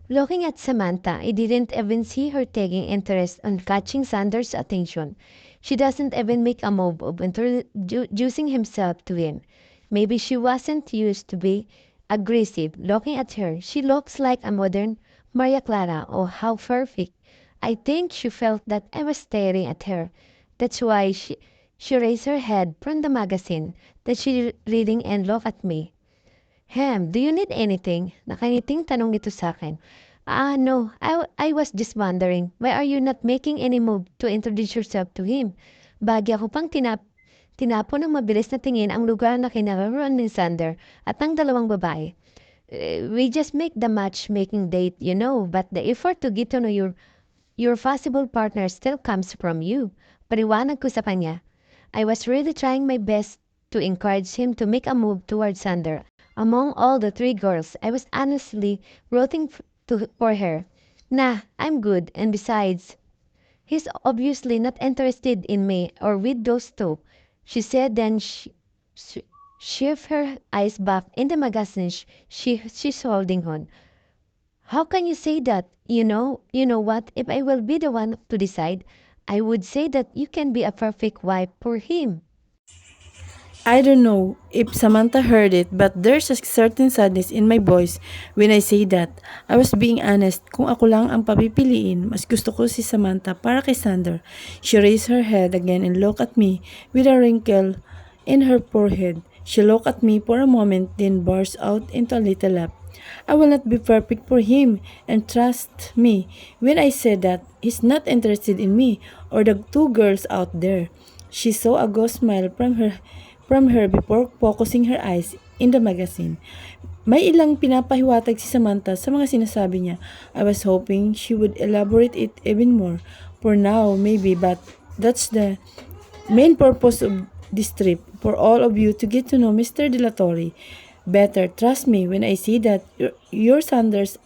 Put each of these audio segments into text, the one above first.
Looking at Samantha, I didn't even see her taking interest on catching Sanders' attention. She doesn't even make a move of introducing himself to him. Maybe she wasn't used to be aggressive. Looking at her, she looks like a modern Maria Clara. Oh, how perfect. I think she felt that I was staring at her. That's why she raised her head from the magazine that she reading and looked at me. Do you need anything? Nakangiting tanong nito sa akin. No. I was just wondering, why are you not making any move to introduce yourself to him? Bagi ako pang tinapon ng mabilis na tingin ang lugar na kinararuan ni Sander at ang dalawang babae. We just make the matchmaking date, but the effort to get to know your possible partner still comes from you. Paliwanag ko sa kanya. I was really trying my best to encourage him to make a move towards Sander. Among all the three girls, I was honestly rooting for her. Nah, I'm good, and besides, he's obviously not interested in me or with those two, she said, then she shift her eyes back in the magazine she's holding on. How can you say that? You know what? If I will be the one to decide, I would say that you can be a perfect wife for him. I don't know if Samantha heard it, but there's a certain sadness in my voice when I say that. I was being honest. Kung ako lang ang papipiliin, mas gusto ko si Samantha para kay Sander. She raised her head again and looked at me with a wrinkle in her forehead. She looked at me for a moment, then burst out into a little laugh. I will not be perfect for him, and trust me when I said that he's not interested in me or the two girls out there. She saw a ghost smile from her before focusing her eyes in the magazine. May ilang pinapahiwatig si Samantha sa mga sinasabi niya. I was hoping she would elaborate it even more. For now, maybe, but that's the main purpose of this trip, for all of you to get to know Mr. De La Torre better. Trust me when I say that you're Sanders'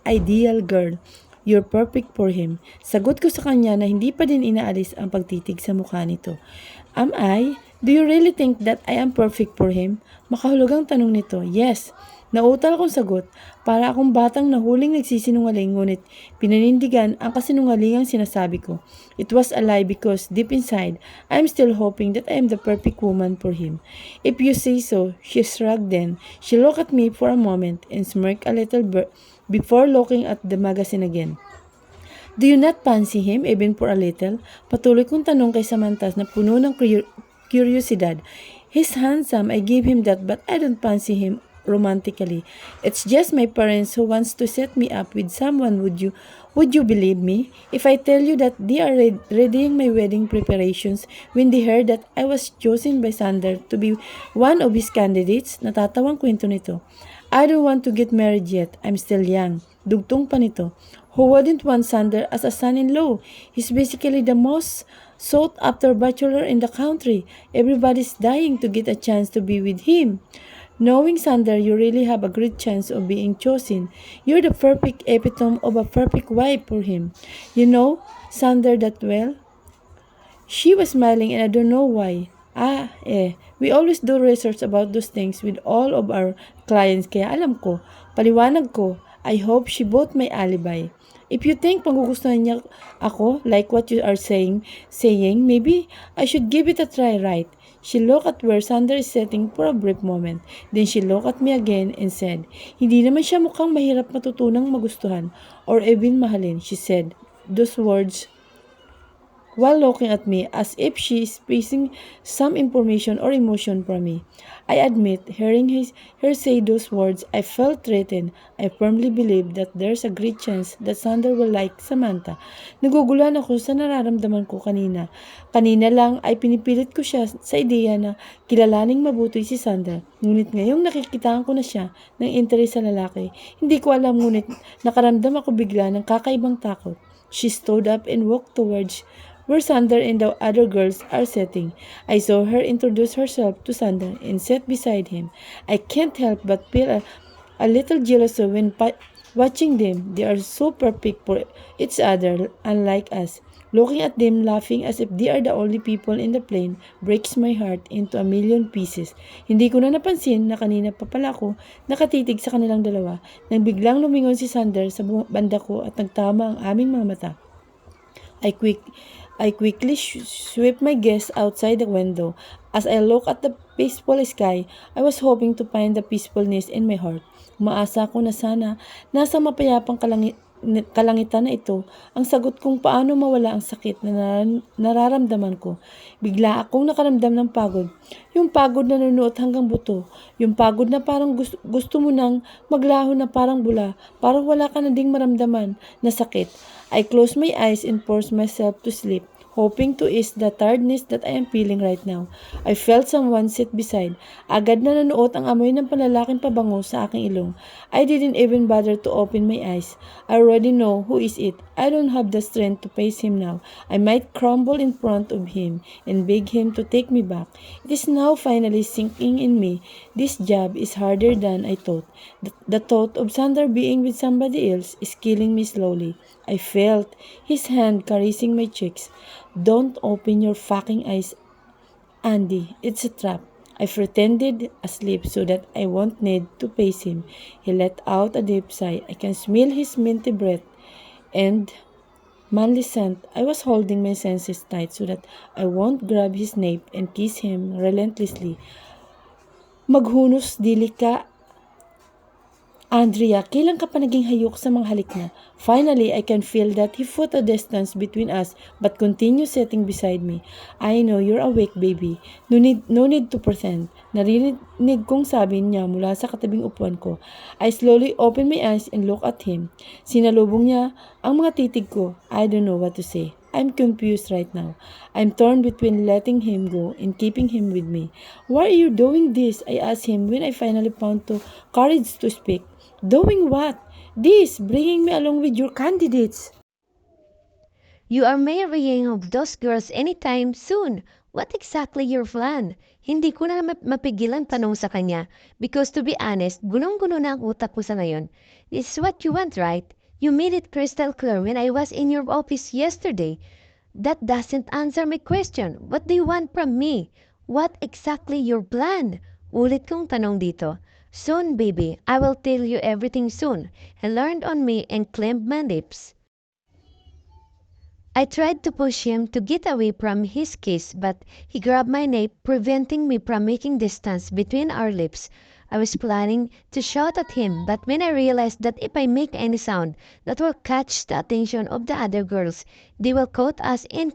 ideal girl. You're perfect for him. Sagot ko sa kanya na hindi pa din inaalis ang pagtitig sa mukha nito. Am I? Do you really think that I am perfect for him? Makahulugang tanong nito. Yes. Nautal kong sagot. Para akong batang nahuling nagsisinungaling ngunit pinanindigan ang kasinungalingang sinasabi ko. It was a lie because deep inside, I'm still hoping that I am the perfect woman for him. If you say so, she shrugged then. She looked at me for a moment and smirked a little before looking at the magazine again. Do you not fancy him even for a little? Patuloy kong tanong kay Samantha na puno ng curiosidad. He's handsome, I give him that, but I don't fancy him romantically. It's just my parents who wants to set me up with someone. Would you believe me if I tell you that they are readying my wedding preparations when they heard that I was chosen by Sander to be one of his candidates? Natatawang kwento nito. I don't want to get married yet. I'm still young. Dugtong pa nito. Who wouldn't want Sander as a son-in-law? He's basically the most sought-after bachelor in the country. Everybody's dying to get a chance to be with him. Knowing Sander, you really have a great chance of being chosen. You're the perfect epitome of a perfect wife for him. You know Sander that well? She was smiling and I don't know why. We always do research about those things with all of our clients kaya alam ko, paliwanag ko, I hope she bought my alibi. If you think magugustuhan niya ako, like what you are saying, maybe I should give it a try, right? She looked at where Sander is sitting for a brief moment. Then she looked at me again and said, hindi naman siya mukhang mahirap matutunang magustuhan or even mahalin, she said. Those words while looking at me as if she is facing some information or emotion from me. I admit, hearing her say those words, I felt threatened. I firmly believe that there's a great chance that Sander will like Samantha. Naguguluhan ako sa nararamdaman ko kanina. Kanina lang ay pinipilit ko siya sa ideya na kilalaning mabuti si Sander. Ngunit ngayong nakikitaan ko na siya ng interes sa lalaki, hindi ko alam ngunit nakaramdam ako bigla ng kakaibang takot. She stood up and walked towards where Sander and the other girls are sitting. I saw her introduce herself to Sander and sit beside him. I can't help but feel a little jealous when watching them. They are so perfect for each other, unlike us. Looking at them laughing as if they are the only people in the plane breaks my heart into a million pieces. Hindi ko na napansin na kanina pa pala ako nakatitig sa kanilang dalawa nang biglang lumingon si Sander sa banda ko at nagtama ang aming mga mata. I quick I quickly sweep my gaze outside the window. As I look at the peaceful sky, I was hoping to find the peacefulness in my heart. Umaasa ko na sana nasa mapayapang kalangitan na ito ang sagot kung paano mawala ang sakit na nararamdaman ko. Bigla akong nakaramdam ng pagod. Yung pagod na nanunuot hanggang buto. Yung pagod na parang gusto mo nang maglaho na parang bula. Parang wala ka na ding maramdaman na sakit. I close my eyes and force myself to sleep, hoping to ease the tiredness that I am feeling right now. I felt someone sit beside. Agad na nanuot ang amoy ng panlalaking pabango sa aking ilong. I didn't even bother to open my eyes. I already know who is it. I don't have the strength to face him now. I might crumble in front of him and beg him to take me back. It is now finally sinking in me. This job is harder than I thought. The thought of Sander being with somebody else is killing me slowly. I felt his hand caressing my cheeks. Don't open your fucking eyes, Andy. It's a trap. I pretended asleep so that I won't need to face him. He let out a deep sigh. I can smell his minty breath and manly scent. I was holding my senses tight so that I won't grab his nape and kiss him relentlessly. Maghunos dili ka, Andrea, kailan ka pa naging hayok sa mga halik na? Finally, I can feel that he put a distance between us but continues sitting beside me. I know you're awake, baby. No need to pretend. Narinig kong sabi niya mula sa katabing upuan ko. I slowly open my eyes and look at him. Sinalubong niya ang mga titig ko. I don't know what to say. I'm confused right now. I'm torn between letting him go and keeping him with me. Why are you doing this? I asked him when I finally found the courage to speak. Doing what? This, bringing me along with your candidates. You are marrying of those girls anytime soon. What exactly your plan? Hindi ko na mapigilan tanong sa kanya because to be honest, gulong-gulo na ang utak ko sa ngayon. This is what you want, right? You made it crystal clear when I was in your office yesterday. That doesn't answer my question. What do you want from me? What exactly your plan? Ulit kong tanong dito. Soon, baby, I will tell you everything soon. He learned on me and claimed my lips. I tried to push him to get away from his kiss, but he grabbed my nape, preventing me from making distance between our lips. I was planning to shout at him, but when I realized that if I make any sound that will catch the attention of the other girls, they will quote us in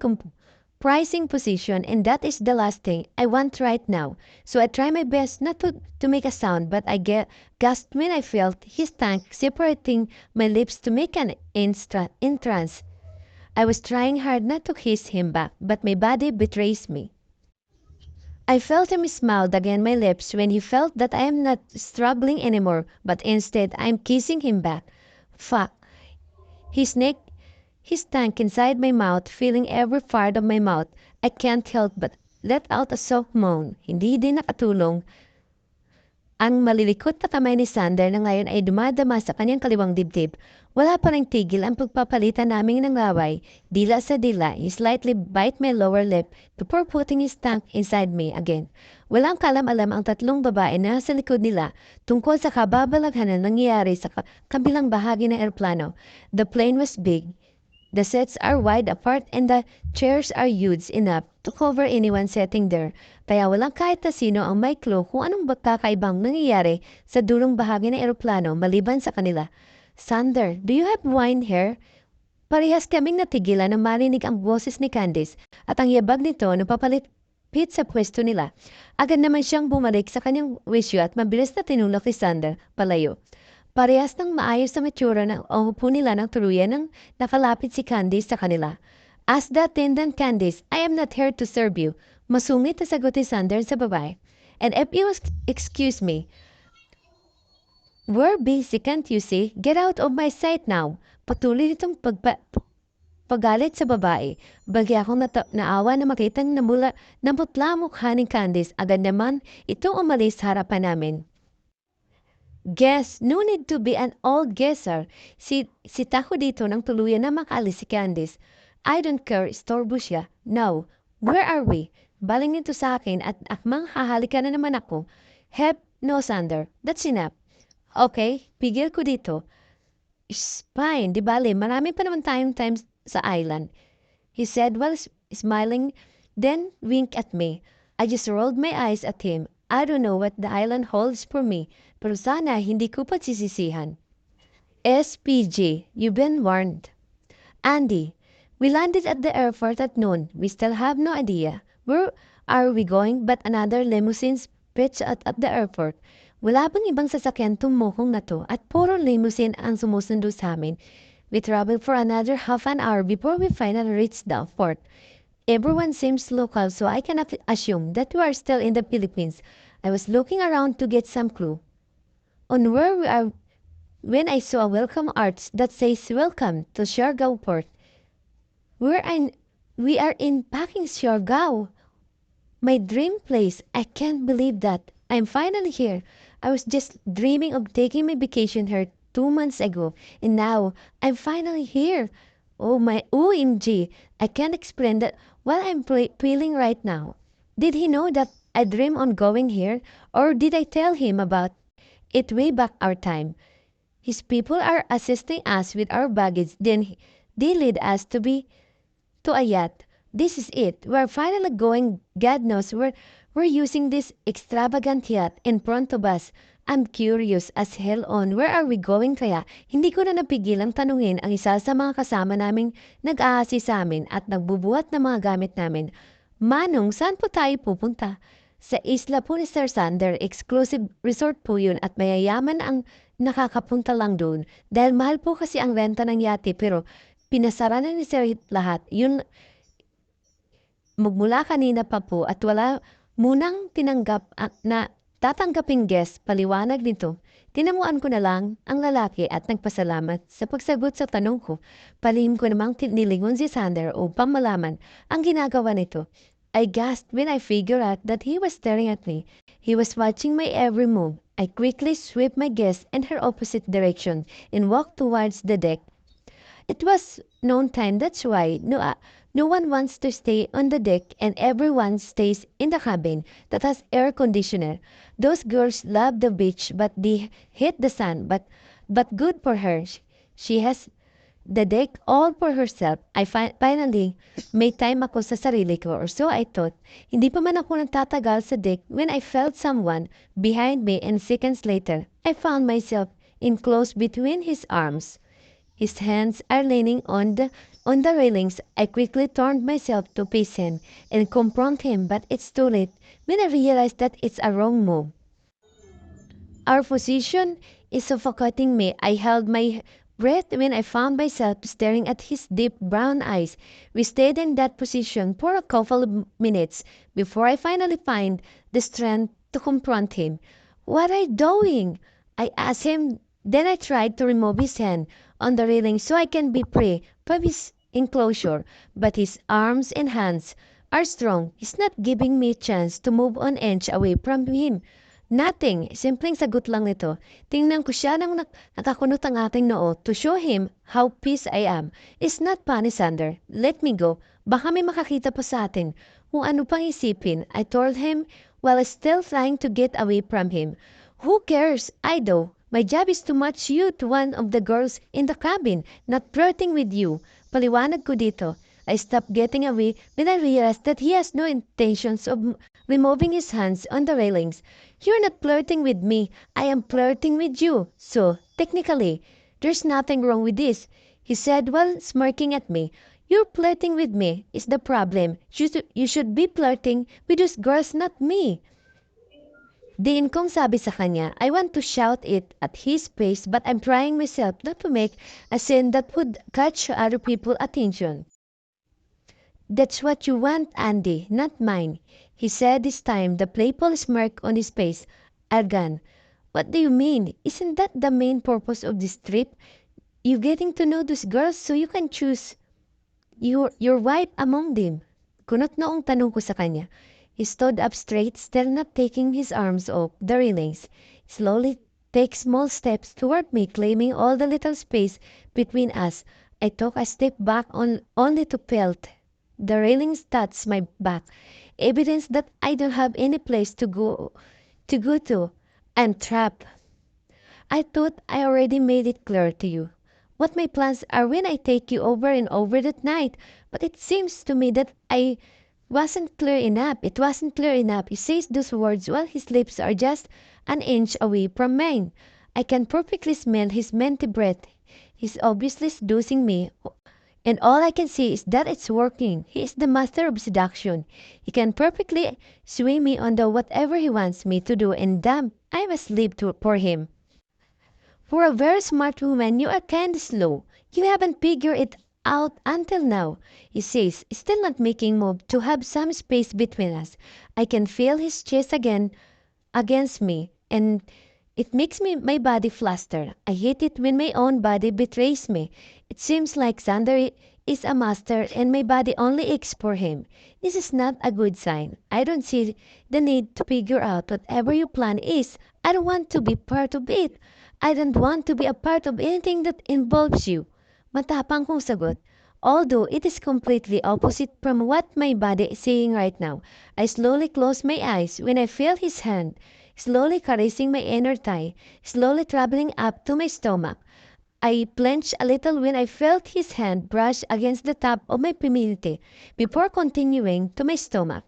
pricing position, and that is the last thing I want right now. So I try my best not to make a sound, but I gasped when I felt his tongue separating my lips to make an entrance. I was trying hard not to kiss him back, but my body betrays me. I felt him smile again my lips when he felt that I am not struggling anymore, but instead I am kissing him back. Fuck. His neck His tongue inside my mouth, feeling every part of my mouth. I can't help but let out a soft moan. Hindi din nakatulong ang malilikot na kamay ni Sander na ngayon ay dumadama sa kanyang kaliwang dibdib. Wala pa ring tigil ang pagpapalitan naming ng laway. Dila sa dila, he slightly bite my lower lip before putting his tongue inside me again. Walang kalam-alam ang tatlong babae na sa likod nila tungkol sa kababalaghan na nangyayari sa kabilang bahagi ng eroplano. The plane was big. The seats are wide apart and the chairs are huge enough to cover anyone sitting there. Kaya walang kahit na sino ang may clue kung anong kakaibang nangyayari sa dulong bahagi ng eroplano maliban sa kanila. Sander, do you have wine here? Parehas kaming natigilan na marinig ang boses ni Candice at ang yabag nito na papalipit sa pwesto nila. Agad naman siyang bumalik sa kanyang wisyo at mabilis na tinulak ni Sander palayo. Parehas ng maayos na matsura ng umupo nila ng tuluyan nang nakalapit si Candice sa kanila. As the attendant, Candice, I am not here to serve you. Masungit na sagot ni Sander sa babae. And if you excuse me, we're busy, can't you see? Get out of my sight now. Patuloy nitong pagalit sa babae. Bagya akong naawa na makitang namutla mukha ni Candice. Agad naman itong umalis sa harapan namin. Guess, no need to be an old guesser. Sita ko dito ng tuluyan na makaalis si Candice. I don't care, istorbo siya. Now, where are we? Baling nito sa akin at akmang hahalikan na naman ako. Hep, no, Sander. That's enough. Okay, pigil ko dito. It's fine, di bale, marami pa naman tayong times sa island. He said while smiling, then winked at me. I just rolled my eyes at him. I don't know what the island holds for me, pero sana hindi ko pagsisisihan. SPG, you've been warned. Andy, we landed at the airport at noon. We still have no idea. Where are we going but another limousine's pitch at the airport. Wala bang ibang sasakyan tumuhong na to at puro limousine ang sumusundo sa amin. We traveled for another half an hour before we finally reached the fort. Everyone seems local, so I cannot assume that we are still in the Philippines. I was looking around to get some clue on where we are when I saw a welcome arch that says welcome to Siargao Port. We're in, we are in Paking Siargao. My dream place. I can't believe that. I'm finally here. I was just dreaming of taking my vacation here 2 months ago, and now I'm finally here. Oh my OMG. I can't explain that what I'm feeling right now. Did he know that I dream on going here, or did I tell him about it way back our time? His people are assisting us with our baggage, then they lead us to a yacht. This is it. We're finally going. God knows we're using this extravagant yacht in front of us. I'm curious as hell on where are we going kaya hindi ko na napigilang tanungin ang isa sa mga kasama naming nag-aasi sa amin at nagbubuhat ng mga gamit namin. Manong, saan po tayo pupunta? Sa isla po ni Sir Sander, exclusive resort po yun at mayayaman ang nakakapunta lang doon. Dahil mahal po kasi ang renta ng yate pero pinasara na ni Sir lahat. Yun, magmula kanina pa po at wala munang tinanggap na tatanggaping guest, paliwanag nito. Tinamuan ko na lang ang lalaki at nagpasalamat sa pagsagot sa tanong ko. Palihim ko namang nilingon si Sander upang malaman ang ginagawa nito. I gasped when I figured out that he was staring at me. He was watching my every move. I quickly swept my guest in her opposite direction and walked towards the deck. It was noon time, that's why no one wants to stay on the deck and everyone stays in the cabin that has air conditioner. Those girls love the beach but they hate the sun, but good for her. She has the deck all for herself. I finally may time ako sa sarili ko or so I thought. Hindi pa man ako nagtatagal sa deck when I felt someone behind me and seconds later, I found myself enclosed between his arms. His hands are leaning on the railings. I quickly turned myself to face him and confront him, but it's too late when I realized that it's a wrong move. Our position is suffocating me. I held my breath when I found myself staring at his deep brown eyes. We stayed in that position for a couple of minutes before I finally find the strength to confront him. What are you doing? I asked him. Then I tried to remove his hand on the railing so I can be free from his enclosure, but his arms and hands are strong. He's not giving me a chance to move an inch away from him. Nothing. Simpleng sagot lang nito. Tingnan ko siya nang nakakunot ang ating noo to show him how pissed I am. It's not funny, Sander. Let me go. Baka may makakita pa sa atin. Kung ano pang isipin, I told him while still trying to get away from him. Who cares? I do. My job is to match you to one of the girls in the cabin, not flirting with you. Paliwanag ko dito. I stopped getting away when I realized that he has no intentions of removing his hands on the railings. You're not flirting with me. I am flirting with you. So, technically, there's nothing wrong with this, he said while smirking at me. You're flirting with me is the problem. You should be flirting with those girls, not me. Din kong sabi sa kanya, I want to shout it at his face but I'm trying myself not to make a scene that would catch other people's attention. That's what you want, Andy, not mine, he said this time, the playful smirk on his face. Argan, what do you mean? Isn't that the main purpose of this trip? You getting to know those girls so you can choose your wife among them. Kunot noong tanong ko sa kanya. He stood up straight, still not taking his arms off the railings. Slowly take small steps toward me, claiming all the little space between us. I took a step back only to felt the railings touch my back, evidence that I don't have any place to go to. I'm trapped. I thought I already made it clear to you what my plans are when I take you over and over that night, but it seems to me that I wasn't clear enough. It wasn't clear enough. He says those words while his lips are just an inch away from mine. I can perfectly smell his minty breath. He's obviously seducing me, and all I can see is that it's working. He is the master of seduction. He can perfectly sway me on the whatever he wants me to do, and damn, I'm a slave for him. For a very smart woman, you are kind of slow. You haven't figured it out until now, he says, still not making move to have some space between us. I can feel his chest again against me, and it makes my body fluster. I hate it when my own body betrays me. It seems like Xander is a master and my body only aches for him. This is not a good sign. I don't see the need to figure out whatever your plan is. I don't want to be part of it. I don't want to be a part of anything that involves you. Matapang kong sagot. Although it is completely opposite from what my body is saying right now. I slowly close my eyes when I feel his hand, slowly caressing my inner thigh, slowly traveling up to my stomach. I blenched a little when I felt his hand brush against the top of my femminity before continuing to my stomach,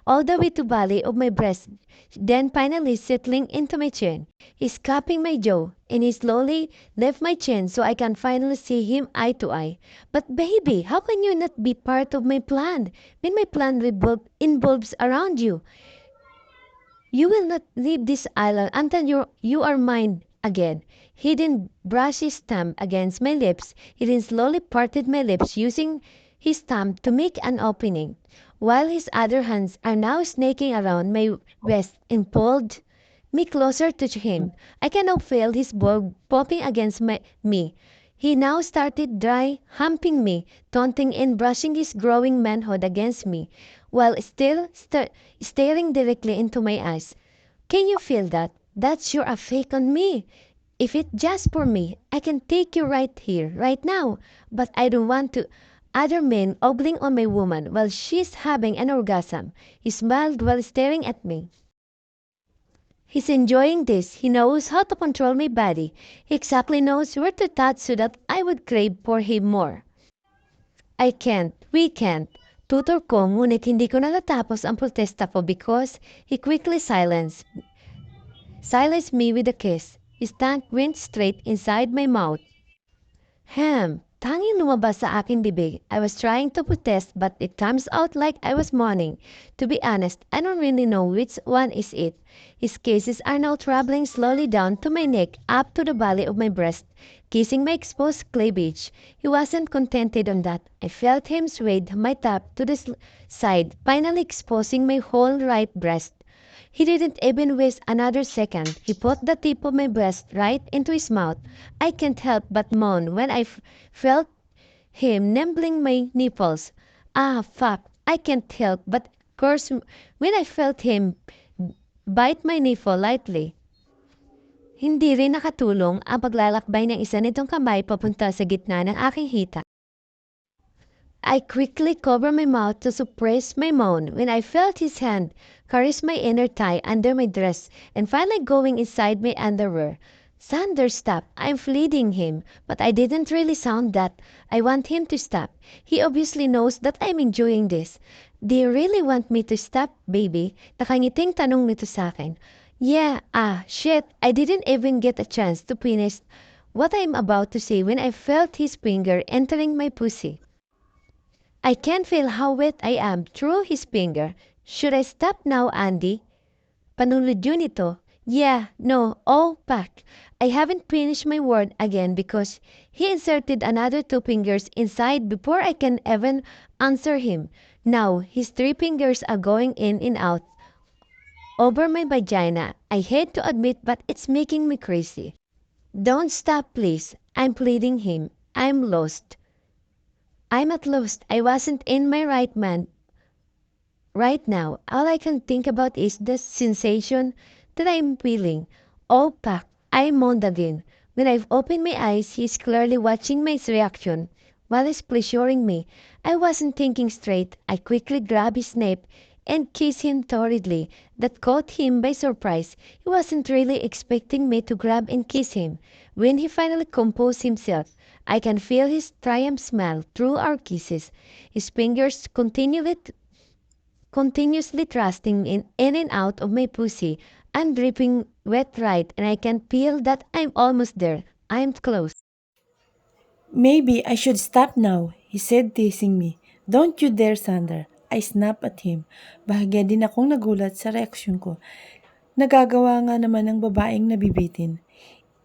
all the way to valley of my breast, then finally settling into my chin. He's cupping my jaw, and he slowly left my chin so I can finally see him eye to eye. But baby, how can you not be part of my plan when my plan involves around you? You will not leave this island until you are mine again. He then brushed his thumb against my lips. He then slowly parted my lips using his thumb to make an opening, while his other hands are now snaking around my waist and pulled me closer to him. I can now feel his bulb popping against me. He now started dry humping me, taunting and brushing his growing manhood against me, while still staring directly into my eyes. Can you feel that? That's your fake on me. If it's just for me, I can take you right here, right now. But I don't want to other men ogling on my woman while she's having an orgasm. He smiled while staring at me. He's enjoying this. He knows how to control my body. He exactly knows where to touch so that I would crave for him more. I can't. We can't. Tutor ko ngunit hindi ko na natapos ang protesta ko because he quickly silenced me with a kiss. His tongue went straight inside my mouth. Tanging lumabas sa aking bibig. I was trying to protest but it comes out like I was moaning. To be honest, I don't really know which one is it. His kisses are now traveling slowly down to my neck, up to the valley of my breast, kissing my exposed cleavage. He wasn't contented on that. I felt him sway my top to the side, finally exposing my whole right breast. He didn't even waste another second. He put the tip of my breast right into his mouth. I can't help but moan when I felt him nibbling my nipples. Ah, fuck. I can't help but curse when I felt him bite my nipple lightly. Hindi rin nakatulong ang paglalakbay ng isa nitong kamay papunta sa gitna ng aking hita. I quickly covered my mouth to suppress my moan when I felt his hand caress my inner thigh under my dress and finally going inside my underwear. Sander, stop. I'm fleeing him, but I didn't really sound that. I want him to stop. He obviously knows that I'm enjoying this. Do you really want me to stop, baby? Nakangiting tanong nito sa akin. Yeah, shit. I didn't even get a chance to finish what I'm about to say when I felt his finger entering my pussy. I can feel how wet I am through his finger. Should I stop now, Andy? Panulod yun ito. Yeah, no, oh, fuck. I haven't finished my word again because he inserted another two fingers inside before I can even answer him. Now, his three fingers are going in and out over my vagina. I hate to admit, but it's making me crazy. Don't stop, please. I'm pleading him. I'm lost. I'm at lost. I wasn't in my right mind. Right now, all I can think about is the sensation that I'm feeling. Oh, fuck. I moaned again. When I've opened my eyes, he's clearly watching my reaction. while he's pleasuring me. I wasn't thinking straight. I quickly grabbed his neck and kissed him torridly. That caught him by surprise. He wasn't really expecting me to grab and kiss him. When he finally composed himself, I can feel his triumph smile through our kisses. His fingers continuously thrusting in and out of my pussy. I'm dripping wet right and I can feel that I'm almost there. I'm close. Maybe I should stop now, he said teasing me. Don't you dare, Sander. I snapped at him. Bahagya din akong nagulat sa reaksyon ko. Nagagawa nga naman ng babaeng nabibitin.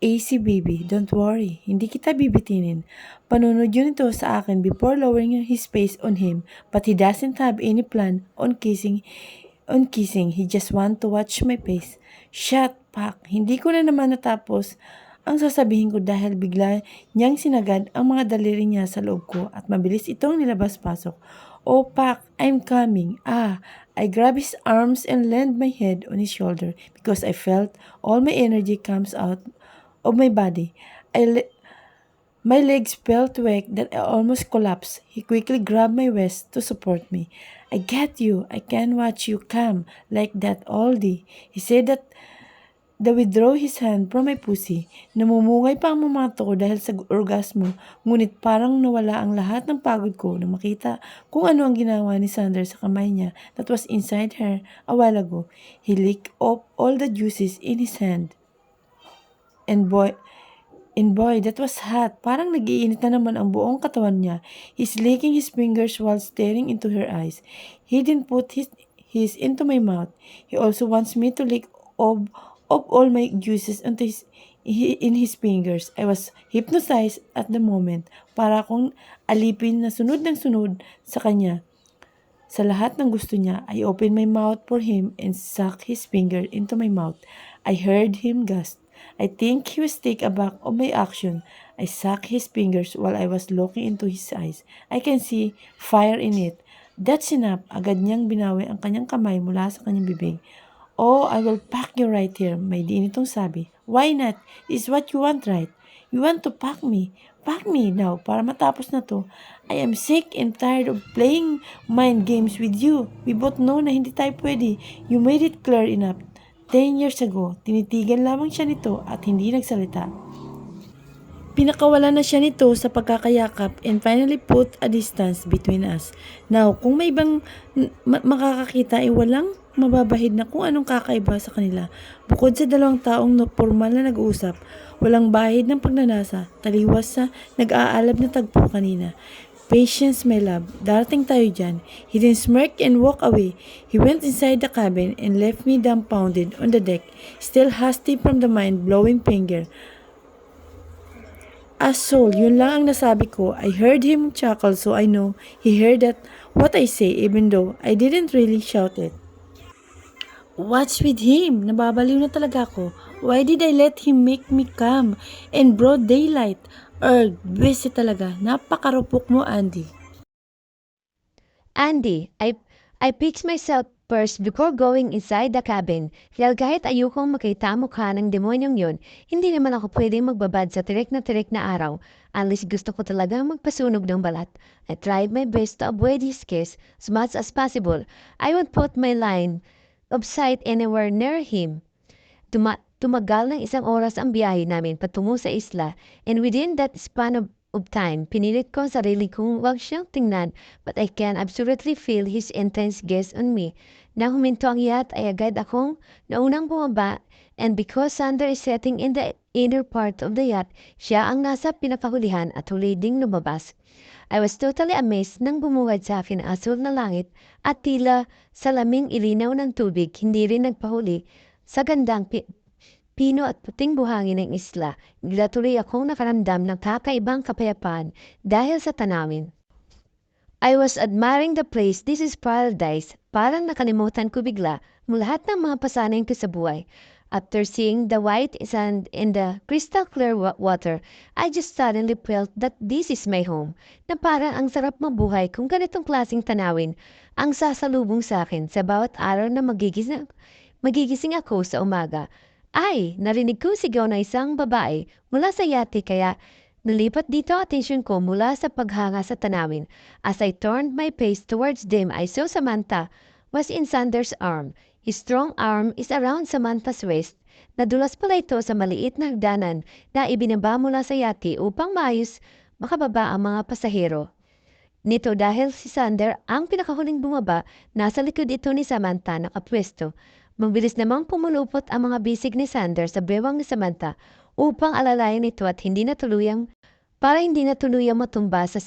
AC baby, don't worry, hindi kita bibitinin. Panunod yun ito sa akin before lowering his face on him, but he doesn't have any plan on kissing. He just want to watch my face. Shut, pak, hindi ko na naman natapos ang sasabihin ko dahil bigla niyang sinagad ang mga daliri niya sa loob ko at mabilis itong nilabas-pasok. Oh, Pak, I'm coming. I grab his arms and land my head on his shoulder because I felt all my energy comes out of my body. My legs felt weak that I almost collapsed. He quickly grabbed my waist to support me. I get you. I can watch you come like that all day. He said that withdraw his hand from my pussy. Namumungay pa ang mga mata ko dahil sa orgasmo, ngunit parang nawala ang lahat ng pagod ko nang makita kung ano ang ginawa ni Sander sa kamay niya that was inside her a while ago. He licked up all the juices in his hand. And boy, that was hot. Parang nag-iinit na naman ang buong katawan niya. He's licking his fingers while staring into her eyes. He didn't put his into my mouth. He also wants me to lick of all my juices in his fingers. I was hypnotized at the moment. Para akong alipin na sunod ng sunod sa kanya. Sa lahat ng gusto niya, I opened my mouth for him and sucked his finger into my mouth. I heard him gasp. I think he was taken aback of my action. I sucked his fingers while I was looking into his eyes. I can see fire in it. That's enough. Agad niyang binawi ang kanyang kamay mula sa kanyang bibig. Oh, I will pack you right here, may diin itong sabi. Why not? This is what you want, right? You want to pack me. Pack me now para matapos na to. I am sick and tired of playing mind games with you. We both know na hindi tayo pwede. You made it clear enough. 10 years ago, tinitigan lamang siya nito at hindi nagsalita. Pinakawala na siya nito sa pagkakayakap and finally put a distance between us. Now, kung may ibang makakakita ay walang mababahid na kung anong kakaiba sa kanila. Bukod sa dalawang taong formal na nag-uusap, walang bahid ng pagnanasa, taliwas sa nag-aalab na tagpo kanina. Patience, my love. Darating tayo dyan. He then smirked and walked away. He went inside the cabin and left me dumbfounded on the deck, still hasty from the mind-blowing finger. Soul, yun lang ang nasabi ko. I heard him chuckle so I know he heard that what I say even though I didn't really shout it. What's with him? Nababaliw na talaga ako. Why did I let him make me come in broad daylight? Busy talaga. Napakarupok mo, Andy. Andy, I picked myself first before going inside the cabin. Dahil kahit ayokong makita mukha ng demonyong yun, hindi naman ako pwedeng magbabad sa tirik na araw. Unless gusto ko talaga magpasunog ng balat. I tried my best to avoid his kiss as much as possible. I won't put my line of sight anywhere near him. Tumagal ng 1 oras ang biyahe namin patungo sa isla, and within that span of time, pinilit ko ang sarili kong wag siyang tingnan, but I can absolutely feel his intense gaze on me. Nang huminto ang yacht ay agad akong naunang bumaba, and because Sander is sitting in the inner part of the yacht, siya ang nasa pinakahulihan at huli ding lumabas. I was totally amazed nang bumuhad sa akin ang asul na langit at tila sa laming ilinaw ng tubig, hindi rin nagpahuli sa gandang pino at puting buhangin ng isla. Bigla tuloy akong nakaramdam ng kakaibang kapayapaan dahil sa tanawin. I was admiring the place. This is paradise. Parang nakalimutan ko bigla ang lahat ng mga pasanay ko sa buhay. After seeing the white sand and the crystal clear water, I just suddenly felt that this is my home. Na parang ang sarap mabuhay kung ganitong klaseng tanawin ang sasalubong sa akin sa bawat araw na magigising ako sa umaga. Ay, narinig ko sigaw na isang babae mula sa yate kaya Nalipat dito ang atensyon ko mula sa paghanga sa tanawin. As I turned my face towards them, I saw Samantha was in Sanders' arm. His strong arm is around Samantha's waist. Nadulas pala ito sa maliit na hagdanan na ibinaba mula sa yati upang maayos makababa ang mga pasahero. Nito dahil si Sander ang pinakahuling bumaba, nasa likod ito ni Samantha nakapwesto. Mabilis namang pumulupot ang mga bisig ni Sander sa bewang ni Samantha upang alalayan ito at hindi na tuluyang matumba sa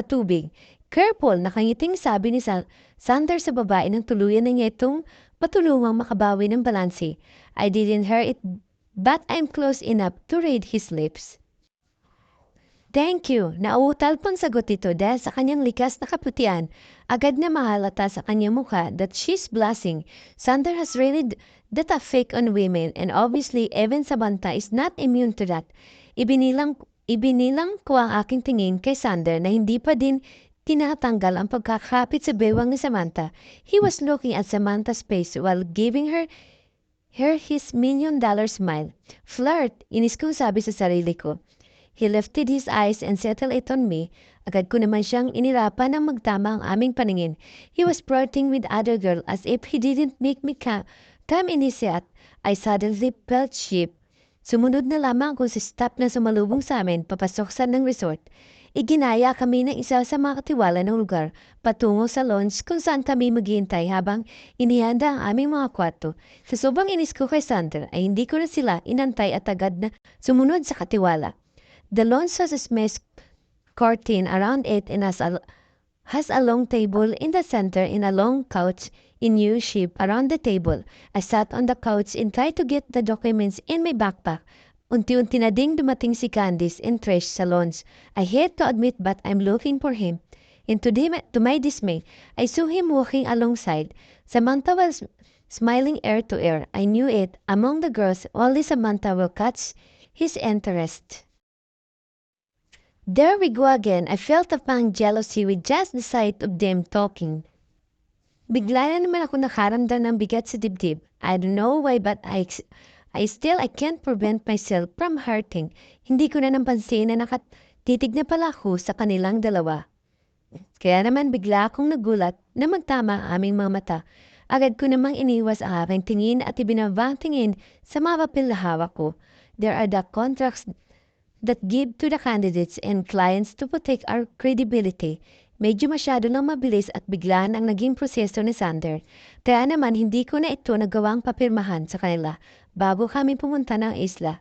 tubig. Careful, nakangiting sabi ni Sander sa babae nang tuluyan na niya itong patulungang makabawi ng balanse. I didn't hear it, but I'm close enough to read his lips. Thank you. Nauutal pang sagot ito dahil sa kanyang likas na kaputian. Agad na mahalata sa kanyang mukha that she's blushing. Sander has really that effect on women and obviously even Samantha is not immune to that. Ibinilang ko ang aking tingin kay Sander na hindi pa din tinatanggal ang pagkakapit sa bewang ni Samantha. He was looking at Samantha's face while giving her his $1,000,000 smile. Flirt, inis kong sabi sa sarili ko. He lifted his eyes and settled it on me. Agad ko naman siyang inirapan ng magtama ang aming paningin. He was flirting with other girl as if he didn't make me come in his set. I suddenly felt sheep. Sumunod na lamang ako sa stop na sumalubong sa amin papasok sa ng resort. Iginaya kami ng isa sa mga katiwala ng lugar patungo sa lounge kung saan kami maghihintay habang inihanda ang aming mga kwarto. Sa sobrang inis ko kay Sander ay hindi ko na sila inantay at agad na sumunod sa katiwala. The lounge has a mesh curtain around it and has a long table in the center and a long couch in U shape around the table. I sat on the couch and tried to get the documents in my backpack. Unti-unti na ding dumating si Candice and Trish sa lounge. I hate to admit but I'm looking for him. And to my dismay, I saw him walking alongside. Samantha was smiling ear to ear. I knew it. Among the girls, only Samantha will catch his interest. There we go again. I felt a pang jealousy with just the sight of them talking. Bigla na naman ako nakaramdam ng bigat sa dibdib. I don't know why but I can't prevent myself from hurting. Hindi ko na napansin na nakatitig na pala ako sa kanilang dalawa. Kaya naman bigla akong nagulat na magtama ang aming mga mata. Agad ko namang iniwas ang aking tingin at ibinabang tingin sa mga papel na hawak ko. There are the contracts that give to the candidates and clients to protect our credibility. Medyo masyado lang mabilis at biglaan ang naging proseso ni Sander. Kaya naman hindi ko na ito nagawang papirmahan sa kanila bago kami pumunta ng isla.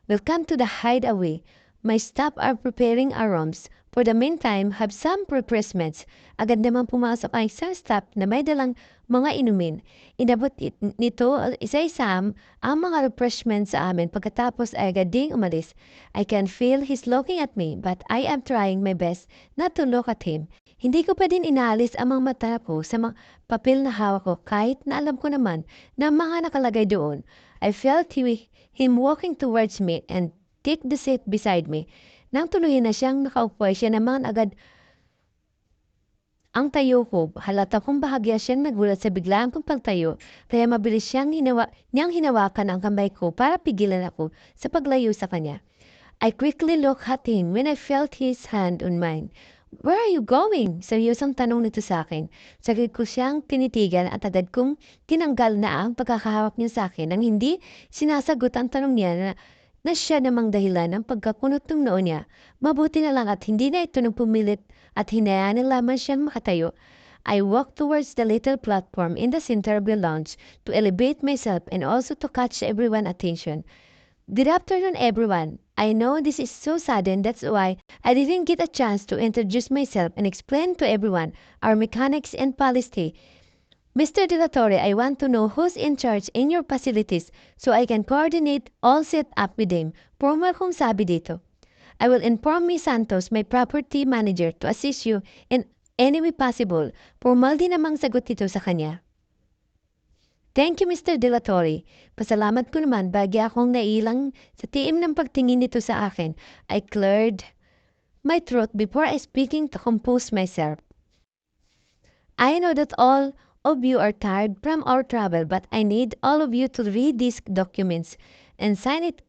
Welcome to the hideaway. My staff are preparing our rooms. For the meantime, have some refreshments. Agad naman pumasok ang isang staff na may dalang mga inumin. Inabot nito isa-isa ang mga refreshments sa amin pagkatapos ay agad ding umalis. I can feel he's looking at me but I am trying my best not to look at him. Hindi ko pa din inaalis ang mga mata ko sa mga papel na hawak ko kahit na alam ko naman na mga nakalagay doon. I felt him walking towards me and take the seat beside me. Nang tuluyan na siyang nakaupo siya naman agad ang tayo ko. Halata kong bahagya siyang nagulat sa biglaan kong pagtayo kaya mabilis niyang hinawakan ang kamay ko para pigilan ako sa paglayo sa kanya. I quickly looked at him when I felt his hand on mine. Where are you going? Seryosang tanong nito sa akin. Saglit ko siyang tinitigan at agad kong tinanggal na ang pagkakahawak niya sa akin nang hindi sinasagot ang tanong niya na siya namang dahilan ng pagkakunot ng noo niya. Mabuti na lang at hindi na ito nagpumilit at hinayaan na lamang siyang makatayo. I walked towards the little platform in the center of the lounge to elevate myself and also to catch everyone's attention. Good afternoon, everyone. I know this is so sudden, that's why I didn't get a chance to introduce myself and explain to everyone our mechanics and policy. Mr. De La Torre, I want to know who's in charge in your facilities so I can coordinate all set up with them. Formal kong sabi dito. I will inform Ms. Santos, my property manager, to assist you in any way possible. Formal din namang sagot dito sa kanya. Thank you, Mr. De La Torre. Pasalamat ko naman bagya akong nailang sa tiim ng pagtingin nito sa akin. I cleared my throat before I speaking to compose myself. I know that all of you are tired from our travel, but I need all of you to read these documents and sign it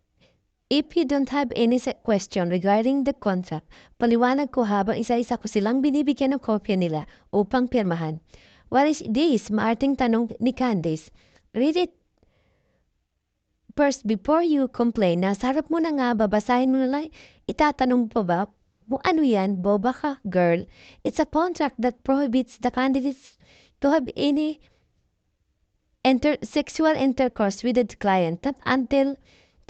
If you don't have any question regarding the contract, paliwanag ko habang isa-isa ko silang binibigyan ng kopya nila upang pirmahan. What is this? Maarting tanong ni Candice. Read it first before you complain. Nasa harap mo na nga, babasahin mo na lang. Itatanong pa ba? Ano yan? Boba ka, girl. It's a contract that prohibits the candidates to have any sexual intercourse with the client, not until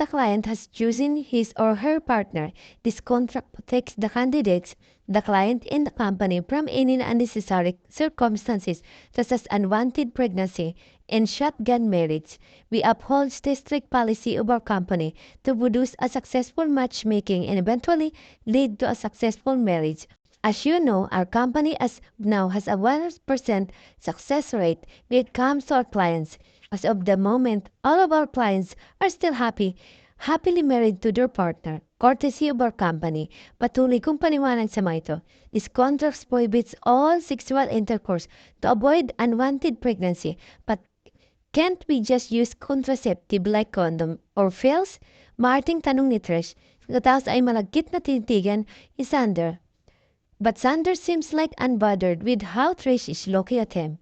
the client has chosen his or her partner. This contract protects the candidates, the client, and the company from any unnecessary circumstances such as unwanted pregnancy and shotgun marriage. We uphold the strict policy of our company to produce a successful matchmaking and eventually lead to a successful marriage. As you know, our company as now has a 100% success rate when it comes to our clients. As of the moment, all of our clients are still happily married to their partner, courtesy of our company. Patuloy kong paniwanag sa mga ito. This contract prohibits all sexual intercourse to avoid unwanted pregnancy. But can't we just use contraceptive like condom or pills? Marting tanong ni Trish. Tapos ay malagkit na tinitigan ni Sander. But Sander seems like unbothered with how Trish is looking at him.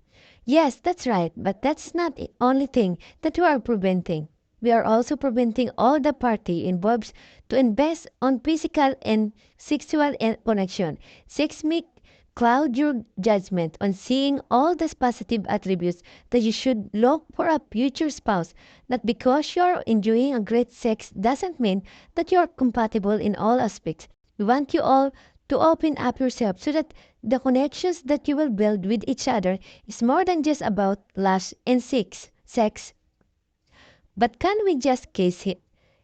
Yes, that's right, but that's not the only thing that we are preventing. We are also preventing all the party involved to invest on physical and sexual connection. Sex may cloud your judgment on seeing all the positive attributes that you should look for a future spouse. Not because you're enjoying a great sex doesn't mean that you're compatible in all aspects. We want you all to open up yourself so that the connections that you will build with each other is more than just about lust and sex. But can we just kiss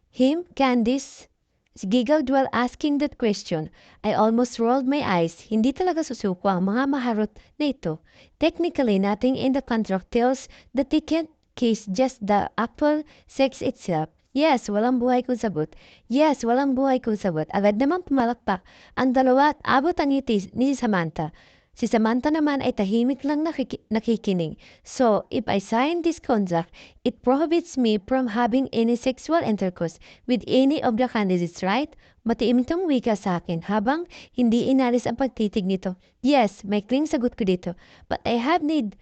him, Candice? Giggled while asking that question. I almost rolled my eyes. Hindi talaga susuko ang mga maharot na ito. Technically, nothing in the contract tells that they can't kiss, just the actual sex itself. Yes, walang buhay kung sagot. Yes, walang buhay kung sagot. Agad naman pumalakpak ang dalawa at abot ang ngiti ni Samantha. Si Samantha naman ay tahimik lang nakikinig. So, if I sign this contract, it prohibits me from having any sexual intercourse with any of the candidates, right? Matiim itong wika sa akin habang hindi inalis ang pagtitig nito. Yes, may kling sagot ko dito. But I have need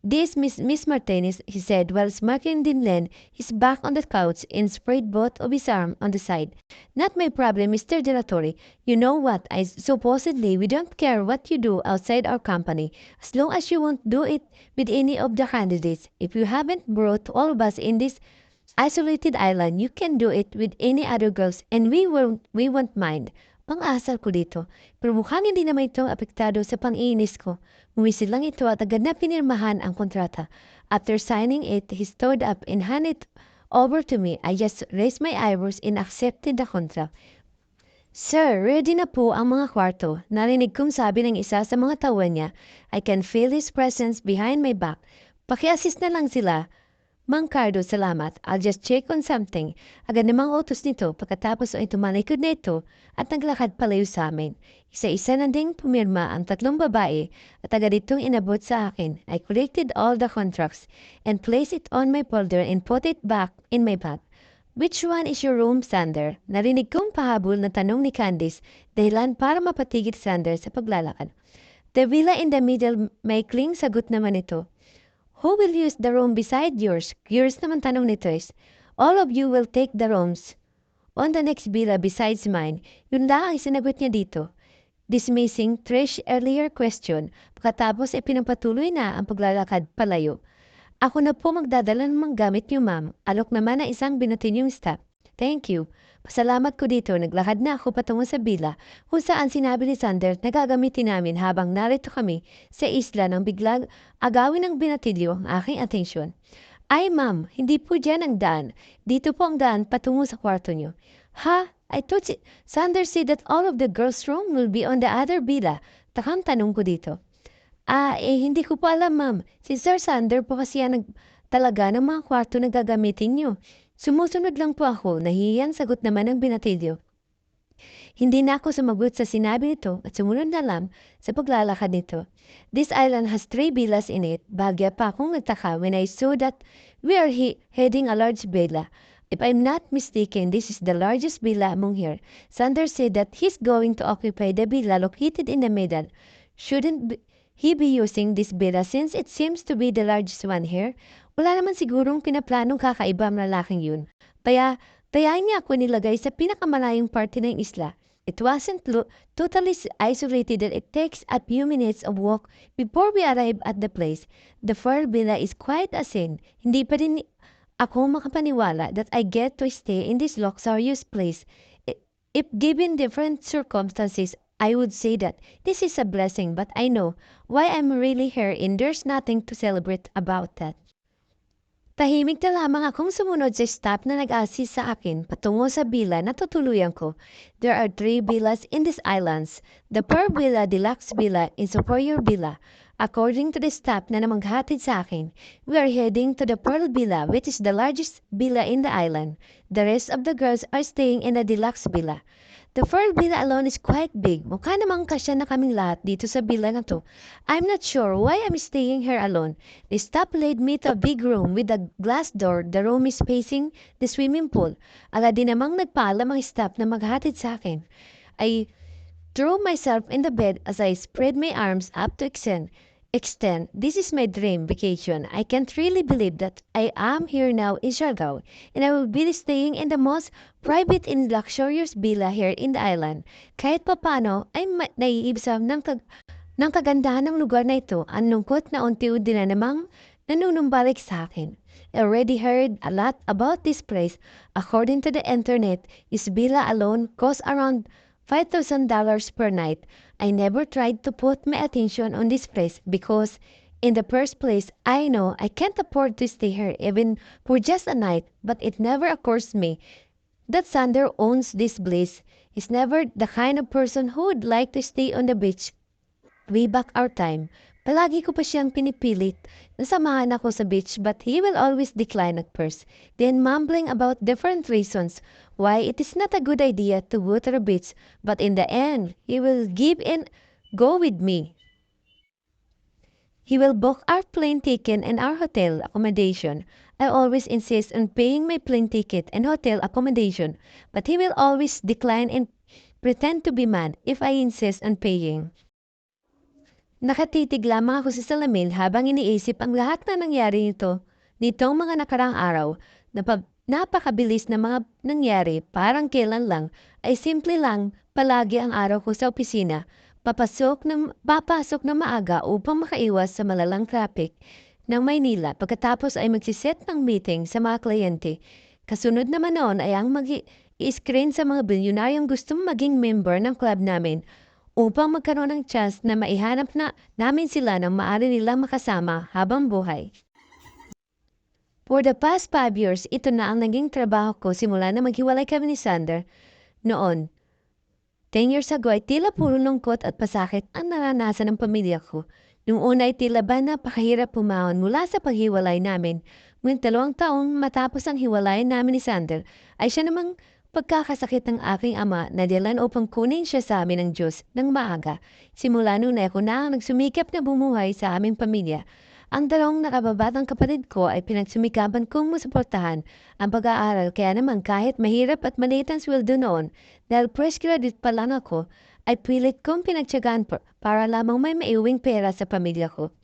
this, Miss Martinez, he said while smirking then his back on the couch and spread both of his arms on the side. Not my problem, Mr. De La Torre. You know what? Supposedly we don't care what you do outside our company, as long as you won't do it with any of the candidates. If you haven't brought all of us in this isolated island, you can do it with any other girls and we won't mind. Pang-asar ko dito. Pero mukhang hindi naman itong apektado sa pang-iinis ko. Mumisid lang ito at agad na pinirmahan ang kontrata. After signing it, he stood up and handed it over to me. I just raised my eyebrows and accepted the contract. Sir, ready na po ang mga kwarto. Narinig kong sabi ng isa sa mga tawan niya. I can feel his presence behind my back. Paki-assist na lang sila. Mang Cardo, salamat. I'll just check on something. Agad namang utos nito pagkatapos ay tumalikod na ito at naglakad palayo sa amin. Isa-isa na ding pumirma ang tatlong babae at agad itong inabot sa akin. I collected all the contracts and placed it on my folder and put it back in my bag. Which one is your room, Sander? Narinig kong pahabol na tanong ni Candice dahilan para mapatigil Sander sa paglalakad. The villa in the middle, maikling sagot naman ito. Who will use the room beside yours? Curious naman tanong ni Trish. All of you will take the rooms on the next villa besides mine. Yun lang ang sinagot niya dito. Dismissing Trish's earlier question, pagkatapos ay pinapatuloy na ang paglalakad palayo. Ako na po magdadala ng mga gamit niyo, ma'am. Alok naman na isang binutin yung staff. Thank you. Pasalamat ko dito, naglakad na ako patungo sa villa kung saan sinabi ni Sander na gagamitin namin habang narito kami sa isla nang biglang agawin ng binatilyo ang aking atensyon. Ay ma'am, hindi po dyan ang daan. Dito po ang daan patungo sa kwarto niyo. Ha? I thought Sander said that all of the girls' room will be on the other villa. Takang tanong ko dito. Hindi ko po alam ma'am. Si Sir Sander po kasi yan talaga ng mga kwarto na gagamitin niyo. Sumusunod lang po ako, nahihiyan sagot naman ng binatilyo. Hindi na ako sumagot sa sinabi nito at sumunod na lang sa paglalakad nito. This island has 3 villas in it. Bagya pa akong nagtaka when I saw that we are heading a large villa. If I'm not mistaken, this is the largest villa among here. Sander said that he's going to occupy the villa located in the middle. He be using this villa since it seems to be the largest one here? Wala naman sigurong pinaplanong kakaiba ang lalaking yun. Kaya niya ako nilagay sa pinakamalayong parte ng isla. It wasn't totally isolated that it takes a few minutes of walk before we arrive at the place. The Fur Villa is quite a scene. Hindi pa rin ako makapaniwala that I get to stay in this luxurious place. If given different circumstances, I would say that this is a blessing, but I know why I'm really here and there's nothing to celebrate about that. Tahimik na lamang akong sumunod sa staff na nag-assist sa akin patungo sa villa na tutuluyan ko. There are 3 villas in these islands. The Pearl Villa, Deluxe Villa, and Superior Villa. According to the staff na namaghatid sa akin, we are heading to the Pearl Villa, which is the largest villa in the island. The rest of the girls are staying in the Deluxe Villa. The Pearl Villa alone is quite big. Mukha namang kasya na kaming lahat dito sa villa na to. I'm not sure why I'm staying here alone. The staff led me to a big room with a glass door. The room is facing the swimming pool. Ala din namang nagpaalam ang staff na maghatid sa akin. I threw myself in the bed as I spread my arms up to extend. This is my dream vacation. I can't really believe that I am here now in Siargao and I will be staying in the most private and luxurious villa here in the island. Kahit papano ay naiibsam ng kagandahan ng lugar na ito. Ang lungkot na unti-unti na namang nanunumbalik sa akin. I already heard a lot about this place. According to the internet, this villa alone costs around $5,000 per night. I never tried to put my attention on this place because, in the first place, I know I can't afford to stay here even for just a night, but it never occurs to me that Sander owns this place. He's never the kind of person who would like to stay on the beach way back our time. Palagi ko pa siyang pinipilit na samahan ako sa beach but he will always decline at first, then mumbling about different reasons why it is not a good idea to go to the beach, but in the end, he will give and go with me. He will book our plane ticket and our hotel accommodation. I always insist on paying my plane ticket and hotel accommodation, but he will always decline and pretend to be mad if I insist on paying. Nakatitig lamang ako sa salamin habang iniisip ang lahat na nangyari nitong mga nakarang araw. Napakabilis na mga nangyari, parang kailan lang, ay simple lang palagi ang araw ko sa opisina. Papasok ng maaga upang makaiwas sa malalang traffic ng Maynila. Pagkatapos ay magsiset ng meeting sa mga kliyente. Kasunod naman noon ay ang mag-i-screen sa mga bilyonaryong gustong maging member ng club namin upang magkaroon ng chance na maihanap namin sila ng maaari nilang makasama habang buhay. For the past 5 years, ito na ang naging trabaho ko simula na maghiwalay kami ni Sander. Noon, 10 years ago ay tila puro lungkot at pasakit ang naranasan ng pamilya ko. Noong una ay tila ba napakahirap pumahon mula sa paghiwalay namin. Ngunit 2 taong matapos ang hiwalay namin ni Sander, ay siya namang pagkakasakit ng aking ama na dalan upang kunin siya sa amin ng Diyos ng maaga. Simula noon ay ako na ang nagsumikap na bumuhay sa aming pamilya. Ang 2 nakababatang kapatid ko ay pinagsumikapan kong masuportahan ang pag-aaral kaya naman kahit mahirap at maliit ang sweldo noon dahil fresh graduate pa lang ako ay pilit kong pinagtyagaan para lamang may maiuwing pera sa pamilya ko.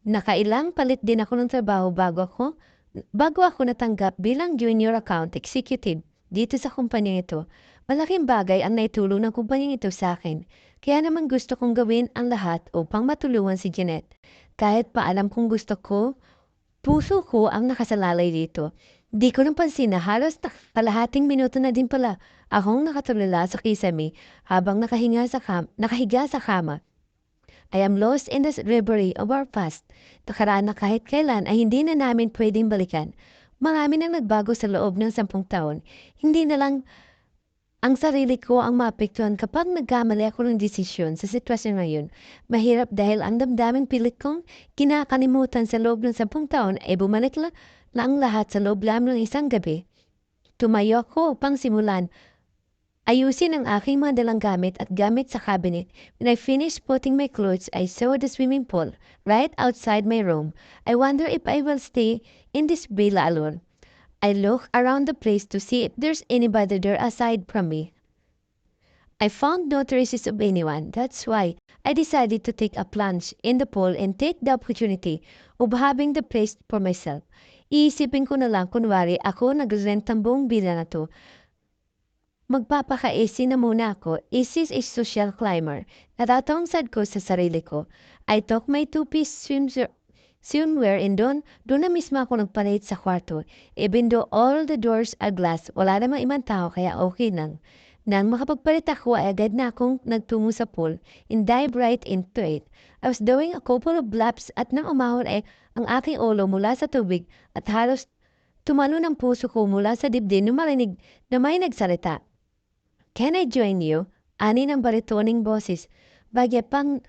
Nakailang palit din ako ng trabaho bago ako natanggap bilang junior account executive dito sa kumpanya ito. Malaking bagay ang naitulong ng kumpanya ito sa akin. Kaya naman gusto kong gawin ang lahat upang matulungan si Jeanette. Kahit pa alam kong gusto ko, puso ko ang nakasalalay dito. Di ko napansin na halos kalahating minuto na din pala akong nakatulala sa kisame habang nakahiga sa kama. I am lost in the reverie of our past. Nakaraan na kahit kailan ay hindi na namin pwedeng balikan. Marami nang nagbago sa loob ng 10 taon. Hindi na lang ang sarili ko ang maapektuhan kapag nagkamali ako ng desisyon sa sitwasyon ngayon. Mahirap dahil ang damdaming pilit kong kinakalimutan sa loob ng 10 taon ay bumalik na ang lahat sa loob lamang ng isang gabi. Tumayo ako upang simulan ayusin ang aking mga dalang gamit at gamit sa cabinet. When I finished putting my clothes, I saw the swimming pool right outside my room. I wonder if I will stay in this villa alone. I look around the place to see if there's anybody there aside from me. I found no traces of anyone. That's why I decided to take a plunge in the pool and take the opportunity of having the place for myself. Iisipin ko na lang kunwari ako nag-rent ng buong villa na to. Magpapaka-AC na muna ako. Is this a social climber? Natatawang ko sa sarili ko. I took my two-piece swimwear and doon na mismo ako nagpalit sa kwarto. Even though all the doors are glass, wala namang ibang tao kaya okay lang. Nang makapagpalit ako ay agad na akong nagtungo sa pool and dive right into it. I was doing a couple of laps at nang umahon ay ang aking ulo mula sa tubig at halos tumalo ng puso ko mula sa dibdib nung marinig na may nagsalita. Can I join you? Ani ng baritoning boses. Bagya pang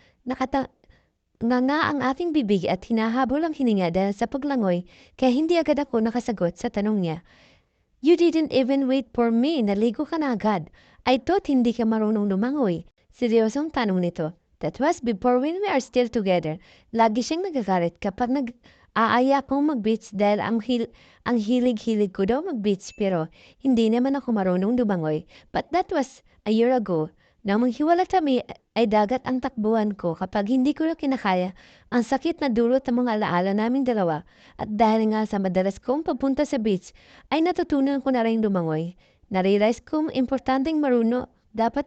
nga ang aking bibig at hinahabol ang hininga dahil sa paglangoy kaya hindi agad ako nakasagot sa tanong niya. You didn't even wait for me. Naligo ka na agad. I thought hindi ka marunong lumangoy. Seryosong tanong nito. That was before when we are still together. Lagi siyang nagagalit kapag aaya akong mag-beach dahil ang hilig-hilig ko daw mag-beach pero hindi naman ako marunong lumangoy. But that was a year ago. Nang manghiwalay kami ay dagat ang takbuhan ko kapag hindi ko na kinakaya ang sakit na dulot ng mga alaala naming dalawa. At dahil nga sa madalas kong papunta sa beach ay natutunan ko na rin lumangoy. Narealize kong importanteng dapat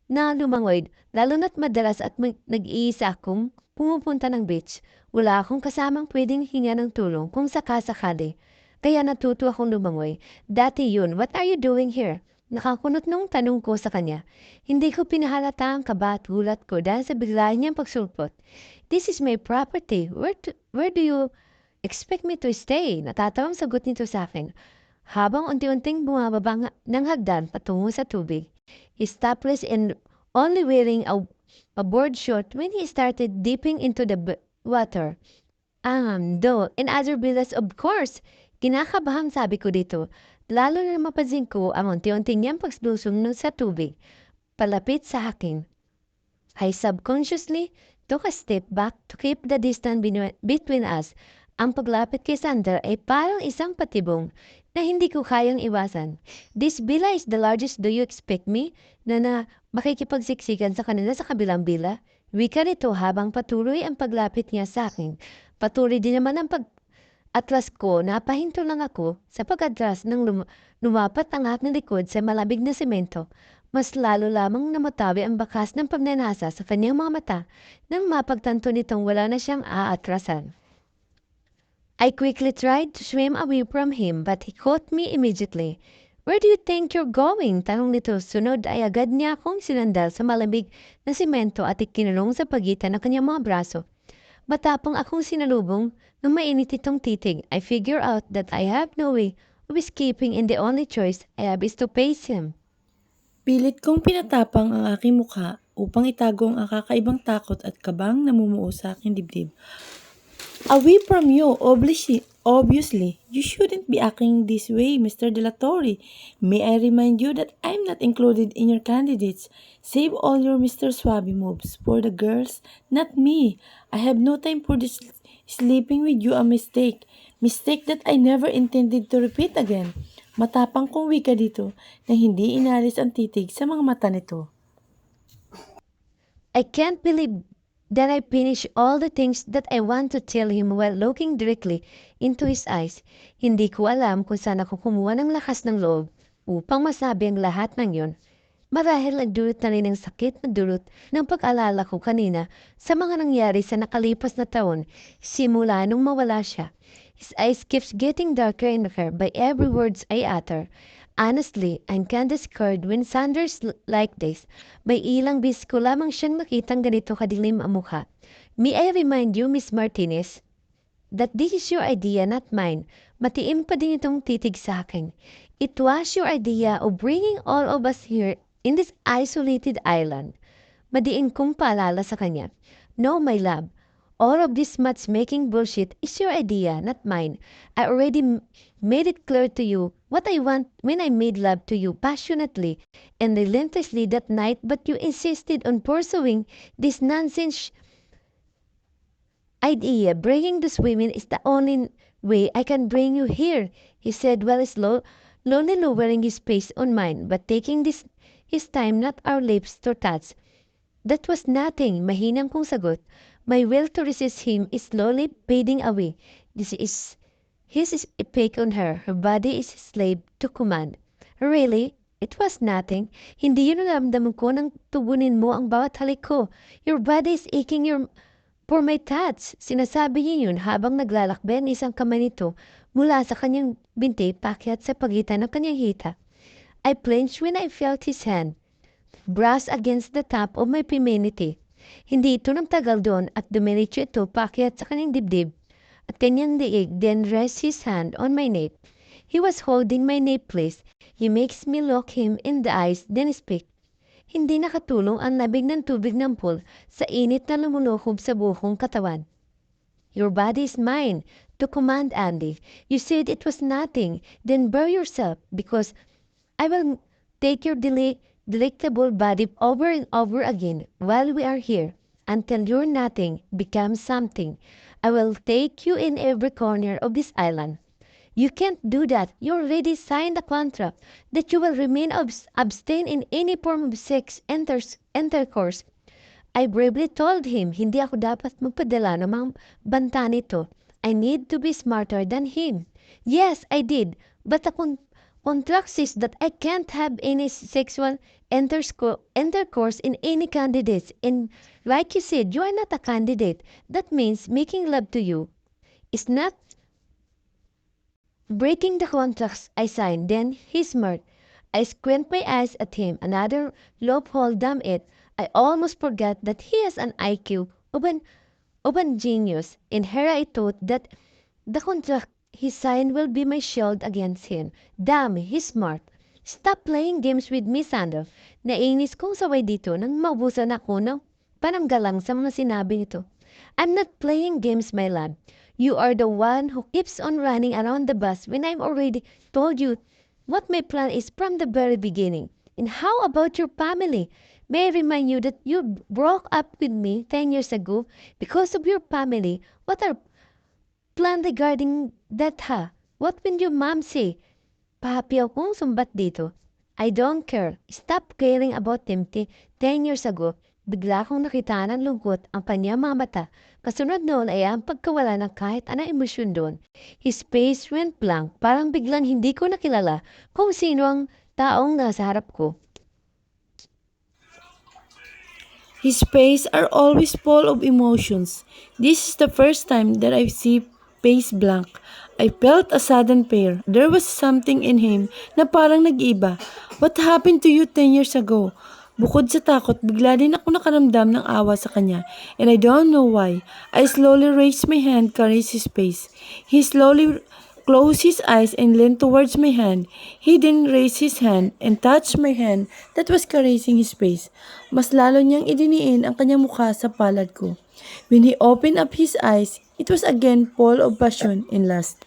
na lumangoy lalo na't madalas at nag-iisa akong pumupunta ng beach. Wala akong kasamang pwedeng hinga ng tulong kung sakasakali. Kaya natuto akong lumangoy. Dati yun, what are you doing here? Nakakunot nung tanong ko sa kanya. Hindi ko pinahalata ang kaba at gulat ko dahil sa biglaan niyang pagsulpot. This is my property. Where do you expect me to stay? Natatawang sagot nito sa akin. Habang unti-unting bumababa ng hagdan patungo sa tubig. He topless and only wearing a board short when he started dipping into the water. Though in other villas of course, kinakabahang sabi ko dito. Lalo na mapansin ko ang unti-unting niyang paglusong sa tubig, palapit sa akin. I subconsciously took a step back to keep the distance between us. Ang paglapit kay Sander ay parang isang patibong na hindi ko kayang iwasan. This villa is the largest. Do you expect me na makikipagsiksikan sa kanila sa kabilang villa? Wika nito habang patuloy ang paglapit niya sa akin. Patuloy din naman ang atras ko, napahinto lang ako sa pag-atras nang lumapat ang aking likod sa malabig na semento. Mas lalo lamang namatawi ang bakas ng pagnanasa sa kanyang mga mata nang mapagtanto nitong wala na siyang aatrasan. I quickly tried to swim away from him but he caught me immediately. Where do you think you're going? Tanong nito. Sunod ay agad niya akong sinandal sa malamig na semento at ikinulong sa pagitan ng kanyang mga braso. Matapang akong sinalubong nung mainit itong titig. I figure out that I have no way of escaping and the only choice I have is to face him. Pilit kong pinatapang ang aking mukha upang itago ang kakaibang takot at kabang namumuo sa aking dibdib. Away from you, obviously, you shouldn't be acting this way, Mr. De La Torre. May I remind you that I'm not included in your candidates. Save all your Mr. Suave moves for the girls, not me. I have no time for this sleeping with you a mistake. Mistake that I never intended to repeat again. Matapang kong wika dito na hindi inalis ang titig sa mga mata nito. I can't believe that I finished all the things that I want to tell him while looking directly into his eyes. Hindi ko alam kung saan ako kumuha ng lakas ng loob upang masabi ang lahat ng yun. Marahil nagdulot na rin ng sakit na dulot ng pag-alala ko kanina sa mga nangyari sa nakalipas na taon simula nung mawala siya. His eyes keeps getting darker and darker by every words I utter. Honestly, I'm kinda scared when Sanders like this. May ilang bis ko lamang siyang nakitang ganito kadilim ang mukha. May I remind you, Miss Martinez, that this is your idea, not mine. Matiim pa din itong titig sa akin. It was your idea of bringing all of us here in this isolated island. Madiin kong paalala sa kanya. No, my love. All of this matchmaking bullshit is your idea, not mine. I already made it clear to you what I want when I made love to you passionately and relentlessly that night, but you insisted on pursuing this nonsense idea. Bringing those women is the only way I can bring you here. he said while slowly lowering his face on mine, but taking his time, not our lips to touch. That was nothing, mahinang kong sagot. My will to resist him is slowly fading away. This is his effect on her. Her body is a slave to command. Really? It was nothing. Hindi yun naramdaman ko nang tugunin mo ang bawat halik ko. Your body is aching for my touch. Sinasabi niya yun habang naglalakbay ang isang kamay nito mula sa kanyang binti pakyat sa pagitan ng kanyang hita. I flinched when I felt his hand brush against the top of my femininity. Hindi ito nagtagal doon at dumiretso ito pakyat sa kanyang dibdib at kanyang diig, then rest his hand on my nape. He was holding my nape, please. He makes me look him in the eyes, then speak. Hindi nakatulong ang labig ng tubig ng pool sa init na lumulukob sa buhong katawan. Your body is mine to command, Andy. You said it was nothing, then bury yourself because I will take your delectable body over and over again while we are here until your nothing becomes something. I will take you in every corner of this island. You can't do that. You already signed a contract that you will remain abstain in any form of sex intercourse. I bravely told him hindi ako dapat magpadala ng mga banta nito. I need to be smarter than him. Yes, I did. But the contract says that I can't have any sexual intercourse in any candidates. And like you said, you are not a candidate. That means making love to you is not breaking the contracts I signed. Then he smirked. I squint my eyes at him. Another loophole, damn it. I almost forgot that he has an IQ of an genius. In her I thought that the contract he signed will be my shield against him. Damn, he's smart. Stop playing games with me, Sandra. Nainis kong saway dito nang maubusan ako ng pananggalang sa mga sinabi nito. I'm not playing games, my love. You are the one who keeps on running around the bus when I've already told you what my plan is from the very beginning. And how about your family? May I remind you that you broke up with me 10 years ago because of your family. What are plan regarding that, ha? What will your mom say? Pahapi akong sumbat dito. I don't care. Stop caring about them 10 years ago. Bigla akong nakita ng lungkot ang kanyang mga mata. Kasunod noon ay ang pagkawala ng kahit anong emosyon doon. His face went blank. Parang biglang hindi ko nakilala kung sino ang taong nasa harap ko. His face are always full of emotions. This is the first time that I see face blank. I felt a sudden fear. There was something in him na parang nag-iba. What happened to you 10 years ago? Bukod sa takot, bigla din ako nakaramdam ng awa sa kanya. And I don't know why. I slowly raised my hand, caressed his face. He slowly closed his eyes and leaned towards my hand. He then raised his hand and touched my hand that was caressing his face. Mas lalo niyang idiniin ang kanyang mukha sa palad ko. When he opened up his eyes, it was again full of passion and lust.